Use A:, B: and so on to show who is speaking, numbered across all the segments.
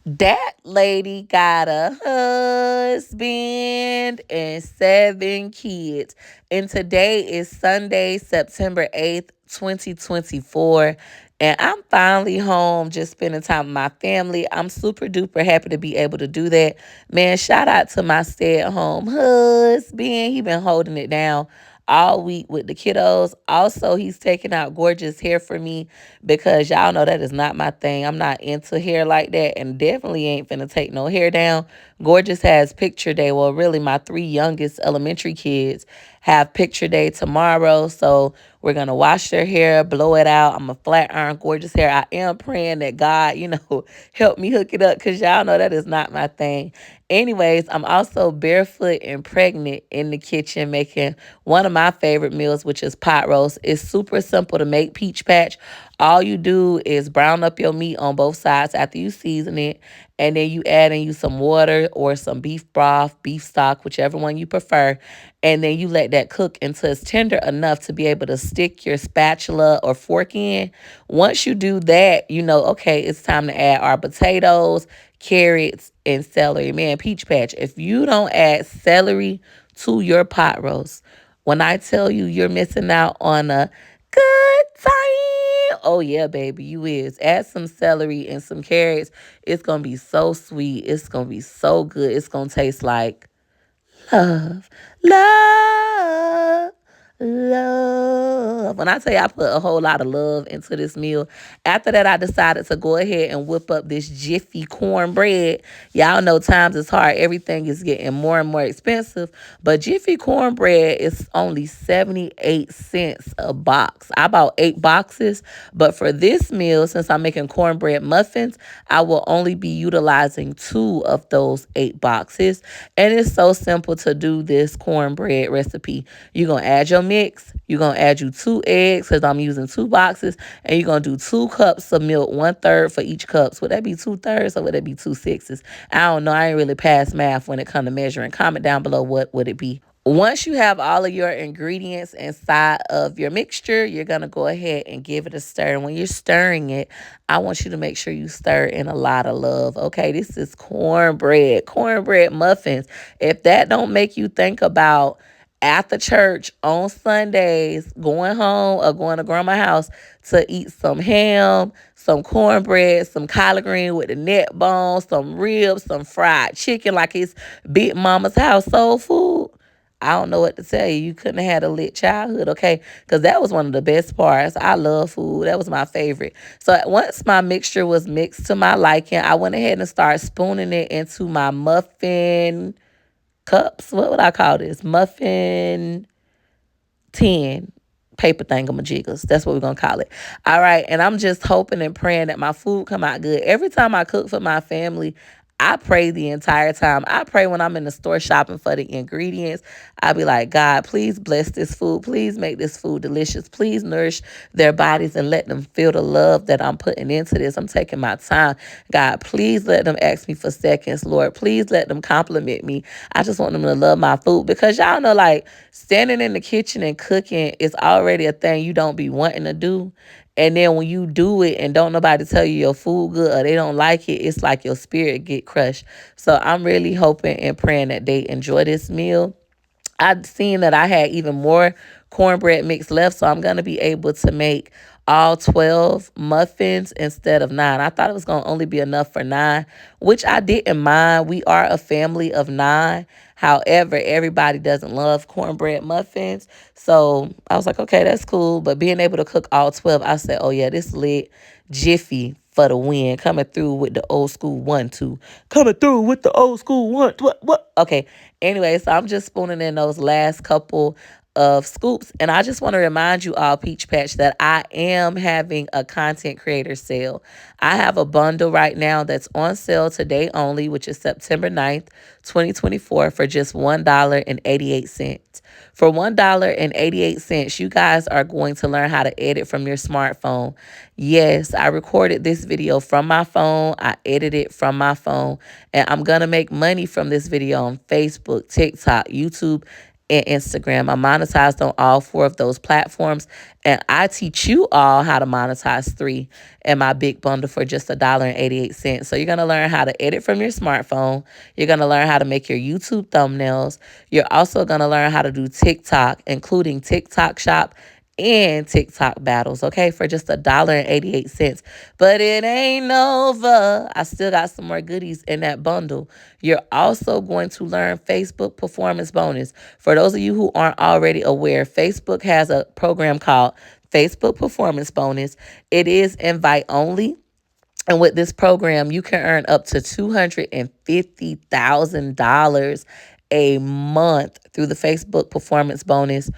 A: That lady got a husband and 7 kids. And today is Sunday, September 8th, 2024. And I'm finally home just spending time with my family. I'm super duper happy to be able to do that. Man, shout out to my stay at home husband. He been holding it down all week with the kiddos. Also, he's taking out gorgeous hair for me because y'all know that is not my thing. I'm not into hair like that and definitely ain't finna take no hair down. Gorgeous has picture day. Well, really, my three youngest elementary kids have picture day tomorrow. So we're going to wash their hair, blow it out. I'm a flat iron Gorgeous hair. I am praying that God, help me hook it up because y'all know that is not my thing. Anyways, I'm also barefoot and pregnant in the kitchen making one of my favorite meals, which is pot roast. It's super simple to make, peach patch. All you do is brown up your meat on both sides after you season it, and then you add in you some water or some beef broth, beef stock, whichever one you prefer, and then you let that cook until it's tender enough to be able to stick your spatula or fork in. Once you do that, you know, okay, it's time to add our potatoes, carrots, and celery. Man, peach patch, if you don't add celery to your pot roast, when I tell you you're missing out on a good time. Oh yeah, baby, you is. Add some celery and some carrots. It's gonna be so sweet. It's gonna be so good. It's gonna taste like love, love, love. When I tell you I put a whole lot of love into this meal, after that I decided to go ahead and whip up this Jiffy cornbread. Y'all know times is hard. Everything is getting more and more expensive, but Jiffy cornbread is only 78 cents a box. I bought 8 boxes, but for this meal, since I'm making cornbread muffins, I will only be utilizing 2 of those 8 boxes. And it's so simple to do this cornbread recipe. You're going to add your mix. You're going to add you 2 eggs because I'm using 2 boxes. And you're going to do 2 cups of milk, 1/3 for each cup. So would that be 2/3 or would that be 2/6? I don't know. I ain't really past math when it comes to measuring. Comment down below what would it be. Once you have all of your ingredients inside of your mixture, you're going to go ahead and give it a stir. And when you're stirring it, I want you to make sure you stir in a lot of love. Okay, this is cornbread muffins. If that don't make you think about after church on Sundays, going home or going to grandma's house to eat some ham, some cornbread, some collard green with the neck bone, some ribs, some fried chicken like it's Big Mama's house soul food. I don't know what to tell you. You couldn't have had a lit childhood, okay? Because that was one of the best parts. I love food. That was my favorite. So once my mixture was mixed to my liking, I went ahead and started spooning it into my muffin cups. What would I call this? Muffin tin paper thingamajiggers. That's what we're gonna call it. All right. And I'm just hoping and praying that my food come out good. Every time I cook for my family, I pray the entire time. I pray when I'm in the store shopping for the ingredients. I be like, God, please bless this food. Please make this food delicious. Please nourish their bodies and let them feel the love that I'm putting into this. I'm taking my time. God, please let them ask me for seconds, Lord. Please let them compliment me. I just want them to love my food because y'all know, like, standing in the kitchen and cooking is already a thing you don't be wanting to do. And then when you do it and don't nobody tell you your food good or they don't like it, it's like your spirit get crushed. So I'm really hoping and praying that they enjoy this meal. I've seen that I had even more cornbread mix left, so I'm going to be able to make all 12 muffins instead of 9. I thought it was going to only be enough for 9, which I didn't mind. We are a family of 9. However, everybody doesn't love cornbread muffins. So I was like, okay, that's cool. But being able to cook all 12, I said, oh, yeah, this lit. Jiffy for the win. Coming through with the old school 1, 2. Coming through with the old school one. What? Okay. Anyway, so I'm just spooning in those last couple of scoops. And I just want to remind you all, Peach Patch, that I am having a content creator sale. I have a bundle right now that's on sale today only, which is September 9th, 2024, for just $1.88. For $1.88, you guys are going to learn how to edit from your smartphone. Yes, I recorded this video from my phone. I edited it from my phone. And I'm going to make money from this video on Facebook, TikTok, YouTube, and Instagram. I'm monetized on all four of those platforms. And I teach you all how to monetize three in my big bundle for just $1.88. So you're going to learn how to edit from your smartphone. You're going to learn how to make your YouTube thumbnails. You're also going to learn how to do TikTok, including TikTok Shop and TikTok battles, okay, for just $1.88. But it ain't over. I still got some more goodies in that bundle. You're also going to learn Facebook Performance Bonus. For those of you who aren't already aware, Facebook has a program called Facebook Performance Bonus. It is invite only. And with this program, you can earn up to $250,000 a month through the Facebook Performance Bonus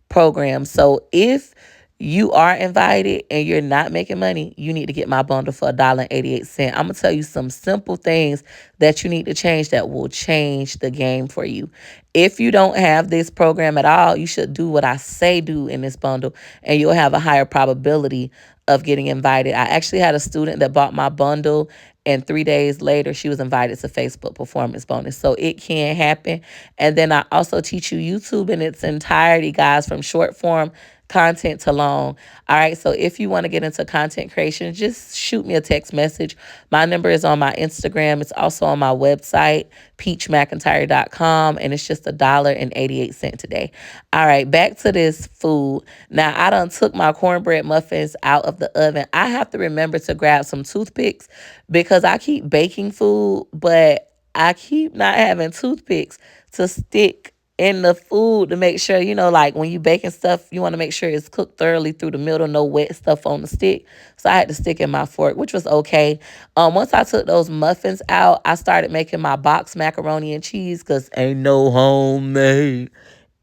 A: program. So if you are invited and you're not making money, you need to get my bundle for $1.88. I'm going to tell you some simple things that you need to change that will change the game for you. If you don't have this program at all, you should do what I say do in this bundle, and you'll have a higher probability of getting invited. I actually had a student that bought my bundle, and 3 days later, she was invited to Facebook Performance Bonus. So it can happen. And then I also teach you YouTube in its entirety, guys, from short form content to long. All right. So if you want to get into content creation, just shoot me a text message. My number is on my Instagram. It's also on my website, peachmcintyre.com. And it's just $1.88 today. All right. Back to this food. Now, I done took my cornbread muffins out of the oven. I have to remember to grab some toothpicks because I keep baking food, but I keep not having toothpicks to stick in the food to make sure, like when you baking stuff, you want to make sure it's cooked thoroughly through the middle, no wet stuff on the stick. So I had to stick in my fork, which was okay. Once I took those muffins out, I started making my box macaroni and cheese because ain't no homemade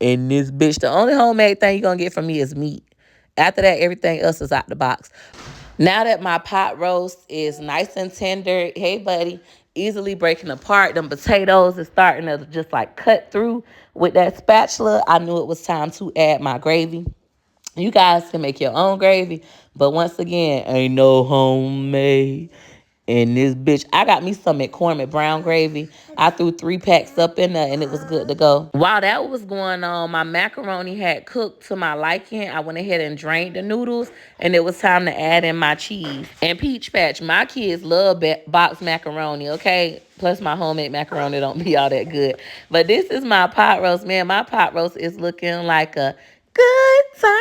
A: in this bitch. The only homemade thing you're going to get from me is meat. After that, everything else is out the box. Now that my pot roast is nice and tender, hey, buddy, easily breaking apart, them potatoes is starting to just like cut through with that spatula, I knew it was time to add my gravy. You guys can make your own gravy, but once again, ain't no homemade in this bitch. I got me some McCormick brown gravy. I threw 3 packs up in there and it was good to go. While that was going on, my macaroni had cooked to my liking. I went ahead and drained the noodles and it was time to add in my cheese. And Peach Patch, my kids love box macaroni, okay? Plus my homemade macaroni don't be all that good. But this is my pot roast, man. My pot roast is looking like a good time.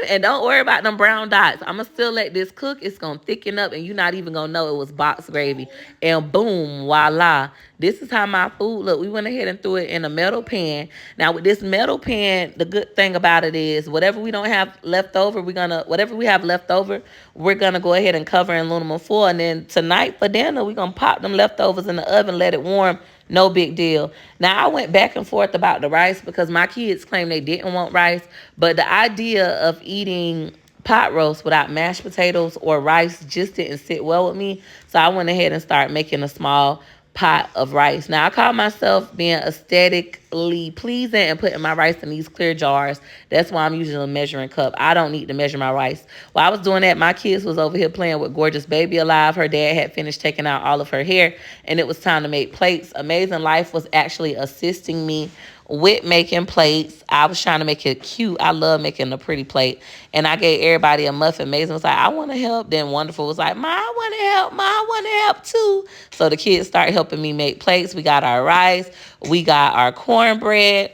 A: And don't worry about them brown dots. I'm going to still let this cook. It's going to thicken up and you're not even going to know it was box gravy. And boom, voila. This is how my food look. We went ahead and threw it in a metal pan. Now with this metal pan, the good thing about it is whatever we don't have left over, whatever we have left over, we're going to go ahead and cover in aluminum foil. And then tonight for dinner, we're going to pop them leftovers in the oven, let it warm. No big deal. Now, I went back and forth about the rice because my kids claimed they didn't want rice. But the idea of eating pot roast without mashed potatoes or rice just didn't sit well with me. So I went ahead and started making a small pot of rice. Now, I call myself being aesthetically pleasing and putting my rice in these clear jars. That's why I'm using a measuring cup. I don't need to measure my rice. While I was doing that, my kids was over here playing with Gorgeous Baby Alive. Her dad had finished taking out all of her hair, and it was time to make plates. Amazing Life was actually assisting me with making plates. I was trying to make it cute. I love making a pretty plate. And I gave everybody a muffin. Mason was like, I want to help. Then Wonderful was like, Ma, I want to help. Ma, I want to help too. So the kids started helping me make plates. We got our rice. We got our cornbread.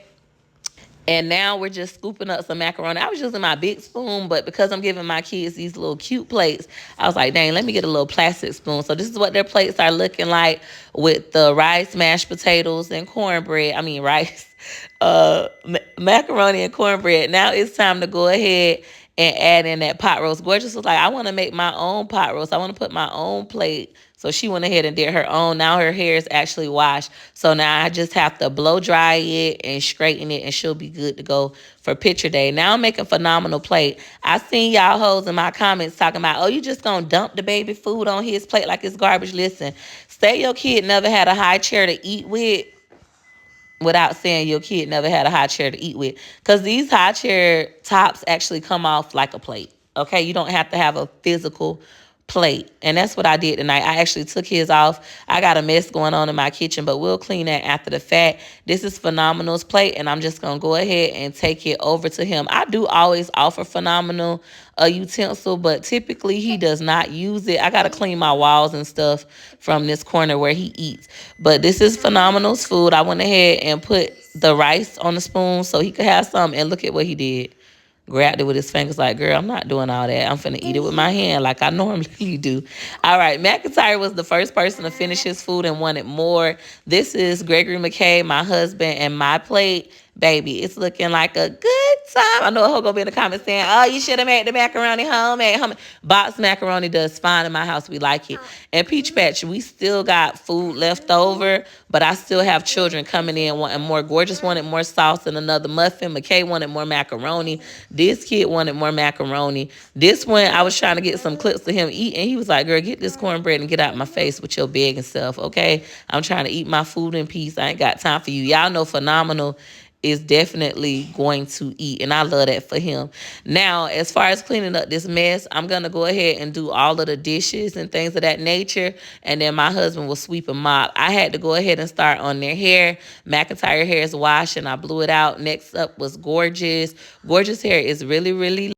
A: And now we're just scooping up some macaroni. I was using my big spoon, but because I'm giving my kids these little cute plates, I was like, dang, let me get a little plastic spoon. So this is what their plates are looking like with the rice, mashed potatoes, and cornbread. I mean, rice, macaroni and cornbread. Now it's time to go ahead and add in that pot roast. Gorgeous was like, I want to make my own pot roast. I want to put my own plate. So she went ahead and did her own. Now her hair is actually washed. So now I just have to blow dry it and straighten it, and she'll be good to go for picture day. Now I'm making phenomenal plate. I seen y'all hoes in my comments talking about, oh, you just gonna dump the baby food on his plate like it's garbage. Listen, say your kid never had a high chair to eat with without saying your kid never had a high chair to eat with. Because these high chair tops actually come off like a plate. Okay, you don't have to have a physical plate. And that's what I did tonight. I actually took his off. I got a mess going on in my kitchen, but we'll clean that after the fact. This is Phenomenal's plate, and I'm just going to go ahead and take it over to him. I do always offer Phenomenal a utensil, but typically he does not use it. I got to clean my walls and stuff from this corner where he eats. But this is Phenomenal's food. I went ahead and put the rice on the spoon so he could have some, and look at what he did. Grabbed it with his fingers like, girl, I'm not doing all that. I'm finna eat it with my hand like I normally do. All right, McIntyre was the first person to finish his food and wanted more. This is Gregory McKay, my husband, and my plate. Baby, it's looking like a good time. I know he'll go be in the comments saying, oh, you should have made the macaroni homemade. Boxed macaroni does fine in my house. We like it. And Peach Patch, we still got food left over, but I still have children coming in wanting more. Gorgeous wanted more sauce and another muffin. McKay wanted more macaroni. This kid wanted more macaroni. This one, I was trying to get some clips of him eating. He was like, girl, get this cornbread and get out my face with your bag and stuff, okay? I'm trying to eat my food in peace. I ain't got time for you. Y'all know Phenomenal is definitely going to eat, and I love that for him. Now, as far as cleaning up this mess, I'm going to go ahead and do all of the dishes and things of that nature, and then my husband will sweep and mop. I had to go ahead and start on their hair. McIntyre hair is washed, and I blew it out. Next up was Gorgeous. Gorgeous hair is really, really